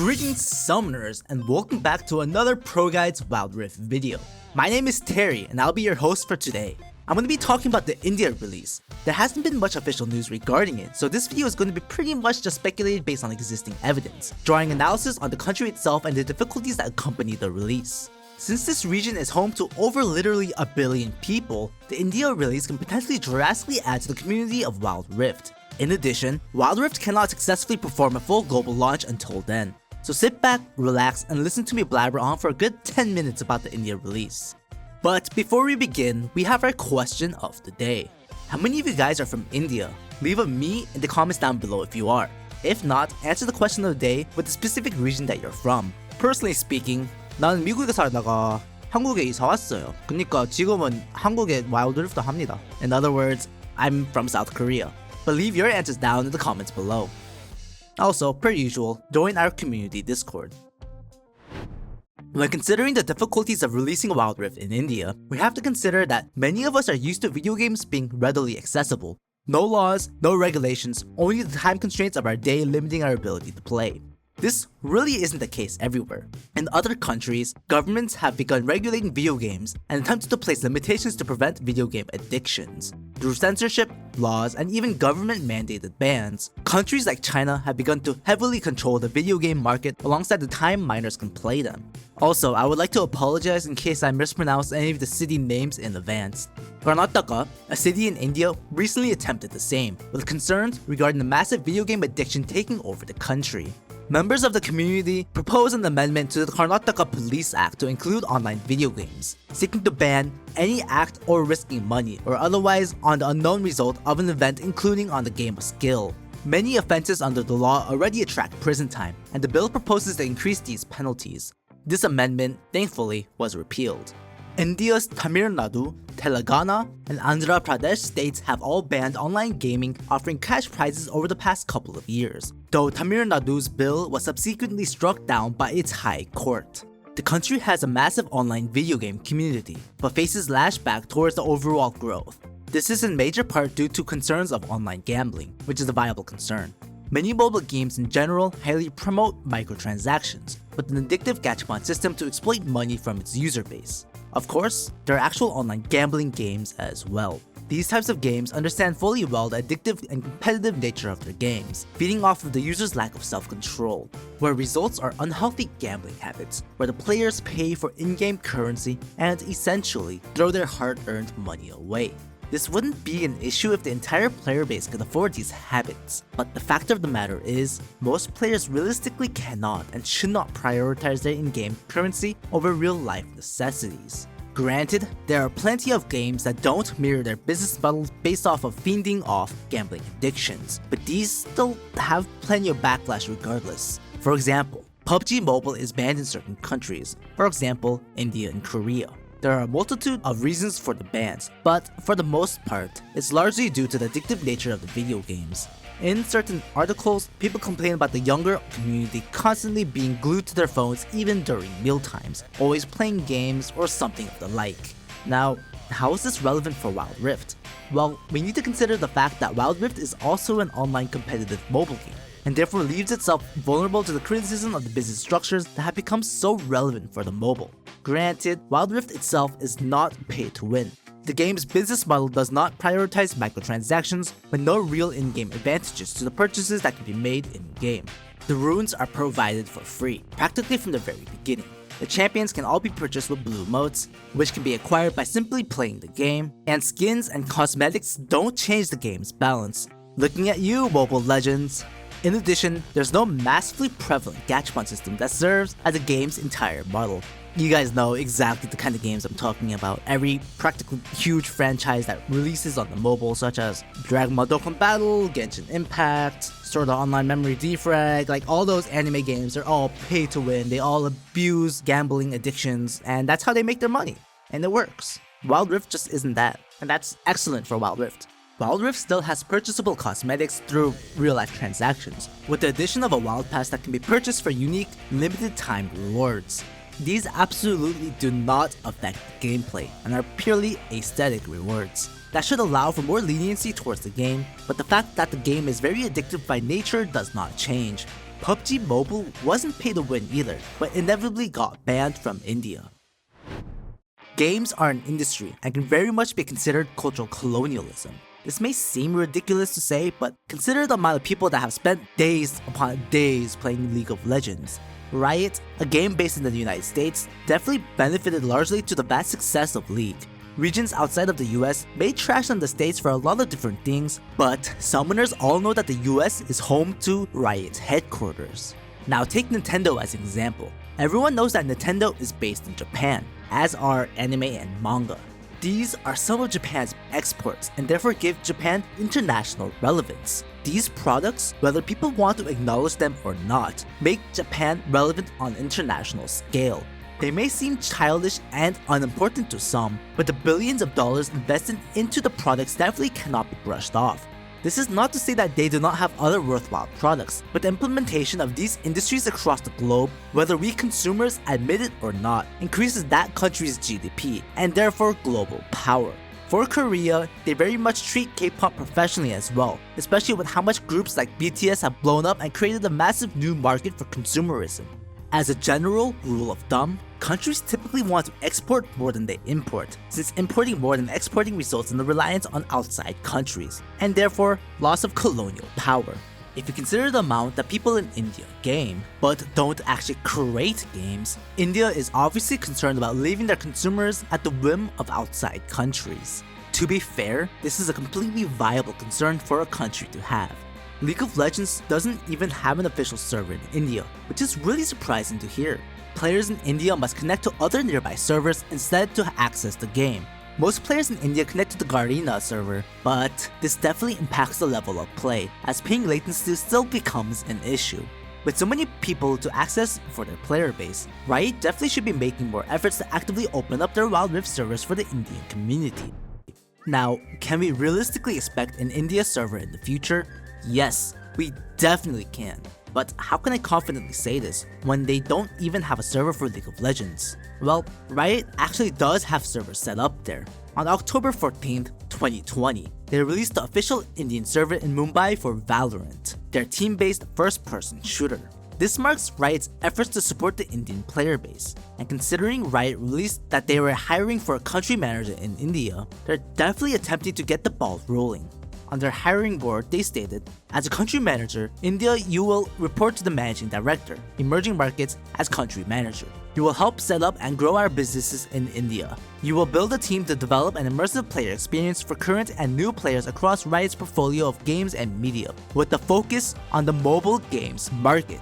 Greetings summoners and welcome back to another ProGuides Wild Rift video. My name is Terry and I'll be your host for today. I'm going to be talking about the India release. There hasn't been much official news regarding it, so this video is going to be pretty much just speculated based on existing evidence, drawing analysis on the country itself and the difficulties that accompany the release. Since this region is home to over literally a billion people, the India release can potentially drastically add to the community of Wild Rift. In addition, Wild Rift cannot successfully perform a full global launch until then. So sit back, relax, and listen to me blabber on for a good 10 minutes about the India release. But before we begin, we have our question of the day. How many of you guys are from India? Leave a me in the comments down below if you are. If not, answer the question of the day with the specific region that you're from. Personally speaking, 나는 미국에 살다가 한국에 이사 왔어요. 그러니까 지금은 한국에 와일드 리프트 합니다. In other words, I'm from South Korea. But leave your answers down in the comments below. Also, per usual, join our community Discord. When considering the difficulties of releasing Wild Rift in India, we have to consider that many of us are used to video games being readily accessible. No laws, no regulations, only the time constraints of our day limiting our ability to play. This really isn't the case everywhere. In other countries, governments have begun regulating video games and attempted to place limitations to prevent video game addictions. Through censorship, laws, and even government-mandated bans, countries like China have begun to heavily control the video game market alongside the time minors can play them. Also, I would like to apologize in case I mispronounced any of the city names in advance. Karnataka, a city in India, recently attempted the same, with concerns regarding the massive video game addiction taking over the country. Members of the community proposed an amendment to the Karnataka Police Act to include online video games, seeking to ban any act or risking money or otherwise on the unknown result of an event including on the game of skill. Many offenses under the law already attract prison time, and the bill proposes to increase these penalties. This amendment, thankfully, was repealed. India's Tamil Nadu, Telangana, and Andhra Pradesh states have all banned online gaming, offering cash prizes over the past couple of years, though Tamil Nadu's bill was subsequently struck down by its high court. The country has a massive online video game community, but faces lashback towards the overall growth. This is in major part due to concerns of online gambling, which is a viable concern. Many mobile games in general highly promote microtransactions, with an addictive gachapon system to exploit money from its user base. Of course, there are actual online gambling games as well. These types of games understand fully well the addictive and competitive nature of their games, feeding off of the user's lack of self-control, where results are unhealthy gambling habits, where the players pay for in-game currency and essentially throw their hard-earned money away. This wouldn't be an issue if the entire player base could afford these habits, but the fact of the matter is, most players realistically cannot and should not prioritize their in-game currency over real-life necessities. Granted, there are plenty of games that don't mirror their business models based off of fiending off gambling addictions, but these still have plenty of backlash regardless. For example, PUBG Mobile is banned in certain countries, for example, India and Korea. There are a multitude of reasons for the bans, but for the most part, it's largely due to the addictive nature of the video games. In certain articles, people complain about the younger community constantly being glued to their phones even during mealtimes, always playing games or something of the like. Now, how is this relevant for Wild Rift? Well, we need to consider the fact that Wild Rift is also an online competitive mobile game, and therefore leaves itself vulnerable to the criticism of the business structures that have become so relevant for the mobile. Granted, Wild Rift itself is not pay to win. The game's business model does not prioritize microtransactions, with no real in-game advantages to the purchases that can be made in-game. The runes are provided for free, practically from the very beginning. The champions can all be purchased with blue motes, which can be acquired by simply playing the game, and skins and cosmetics don't change the game's balance. Looking at you, mobile legends! In addition, there's no massively prevalent gachapon system that serves as the game's entire model. You guys know exactly the kind of games I'm talking about. Every practically huge franchise that releases on the mobile, such as Dragon Ball Dokkan Battle, Genshin Impact, Sword Art Online Memory Defrag, like all those anime games, they're all pay to win. They all abuse gambling addictions, and that's how they make their money. And it works. Wild Rift just isn't that, and that's excellent for Wild Rift. Wild Rift still has purchasable cosmetics through real-life transactions, with the addition of a Wild Pass that can be purchased for unique, limited-time rewards. These absolutely do not affect the gameplay and are purely aesthetic rewards. That should allow for more leniency towards the game, but the fact that the game is very addictive by nature does not change. PUBG Mobile wasn't pay to win either, but inevitably got banned from India. Games are an industry and can very much be considered cultural colonialism. This may seem ridiculous to say, but consider the amount of people that have spent days upon days playing League of Legends. Riot, a game based in the United States, definitely benefited largely to the vast success of League. Regions outside of the US may trash on the States for a lot of different things, but summoners all know that the US is home to Riot's headquarters. Now take Nintendo as an example. Everyone knows that Nintendo is based in Japan, as are anime and manga. These are some of Japan's exports and therefore give Japan international relevance. These products, whether people want to acknowledge them or not, make Japan relevant on an international scale. They may seem childish and unimportant to some, but the billions of dollars invested into the products definitely cannot be brushed off. This is not to say that they do not have other worthwhile products, but the implementation of these industries across the globe, whether we consumers admit it or not, increases that country's GDP and therefore global power. For Korea, they very much treat K-pop professionally as well, especially with how much groups like BTS have blown up and created a massive new market for consumerism. As a general rule of thumb, countries typically want to export more than they import, since importing more than exporting results in the reliance on outside countries, and therefore loss of colonial power. If you consider the amount that people in India game, but don't actually create games, India is obviously concerned about leaving their consumers at the whim of outside countries. To be fair, this is a completely viable concern for a country to have. League of Legends doesn't even have an official server in India, which is really surprising to hear. Players in India must connect to other nearby servers instead to access the game. Most players in India connect to the Garena server, but this definitely impacts the level of play, as ping latency still becomes an issue. With so many people to access for their player base, Riot definitely should be making more efforts to actively open up their Wild Rift servers for the Indian community. Now, can we realistically expect an India server in the future? Yes, we definitely can. But how can I confidently say this when they don't even have a server for League of Legends? Well, Riot actually does have servers set up there. On October 14th, 2020, they released the official Indian server in Mumbai for Valorant, their team-based first-person shooter. This marks Riot's efforts to support the Indian player base, and considering Riot released that they were hiring for a country manager in India, they're definitely attempting to get the ball rolling. On their hiring board, they stated, as a country manager, India, you will report to the managing director, emerging markets as country manager. You will help set up and grow our businesses in India. You will build a team to develop an immersive player experience for current and new players across Riot's portfolio of games and media, with a focus on the mobile games market.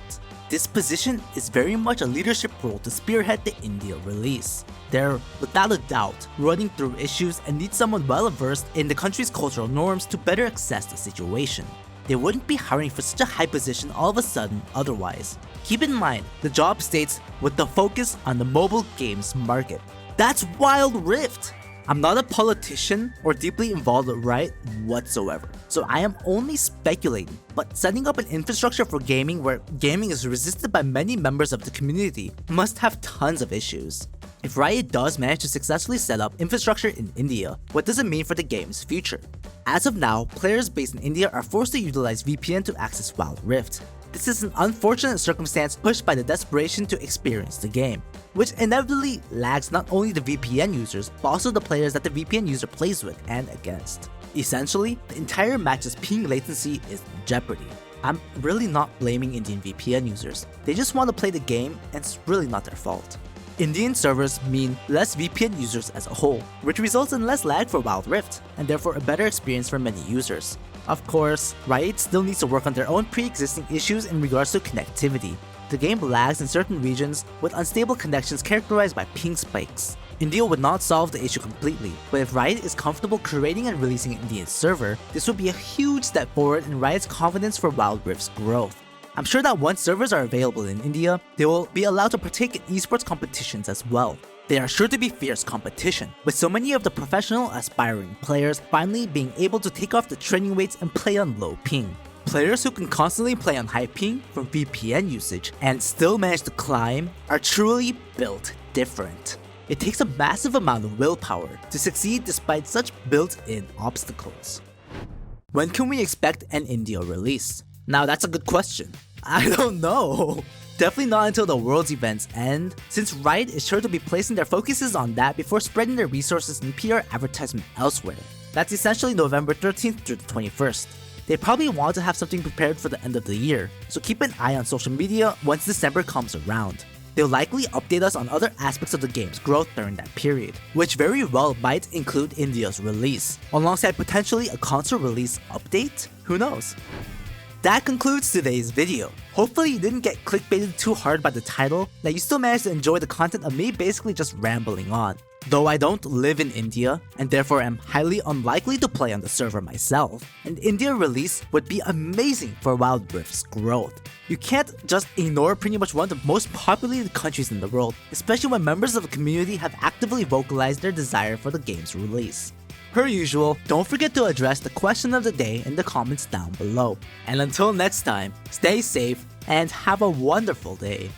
This position is very much a leadership role to spearhead the India release. They're, without a doubt, running through issues and need someone well-versed in the country's cultural norms to better assess the situation. They wouldn't be hiring for such a high position all of a sudden otherwise. Keep in mind, the job states with the focus on the mobile games market. That's Wild Rift! I'm not a politician or deeply involved with Riot whatsoever, so I am only speculating, but setting up an infrastructure for gaming where gaming is resisted by many members of the community must have tons of issues. If Riot does manage to successfully set up infrastructure in India, what does it mean for the game's future? As of now, players based in India are forced to utilize VPN to access Wild Rift. This is an unfortunate circumstance pushed by the desperation to experience the game, which inevitably lags not only the VPN users, but also the players that the VPN user plays with and against. Essentially, the entire match's ping latency is in jeopardy. I'm really not blaming Indian VPN users, they just want to play the game and it's really not their fault. Indian servers mean less VPN users as a whole, which results in less lag for Wild Rift, and therefore a better experience for many users. Of course, Riot still needs to work on their own pre-existing issues in regards to connectivity. The game lags in certain regions with unstable connections characterized by ping spikes. India would not solve the issue completely, but if Riot is comfortable creating and releasing an Indian server, this would be a huge step forward in Riot's confidence for Wild Rift's growth. I'm sure that once servers are available in India, they will be allowed to partake in esports competitions as well. They are sure to be fierce competition, with so many of the professional aspiring players finally being able to take off the training weights and play on low ping. Players who can constantly play on high ping from VPN usage and still manage to climb are truly built different. It takes a massive amount of willpower to succeed despite such built-in obstacles. When can we expect an India release? Now that's a good question. I don't know. Definitely not until the Worlds events end, since Riot is sure to be placing their focuses on that before spreading their resources and PR advertisement elsewhere. That's essentially November 13th through the 21st. They probably want to have something prepared for the end of the year, so keep an eye on social media once December comes around. They'll likely update us on other aspects of the game's growth during that period, which very well might include India's release, alongside potentially a console release update? Who knows? That concludes today's video. Hopefully you didn't get clickbaited too hard by the title, that you still managed to enjoy the content of me basically just rambling on. Though I don't live in India, and therefore am highly unlikely to play on the server myself, an India release would be amazing for Wild Rift's growth. You can't just ignore pretty much one of the most populated countries in the world, especially when members of the community have actively vocalized their desire for the game's release. Per usual, don't forget to address the question of the day in the comments down below. And until next time, stay safe and have a wonderful day.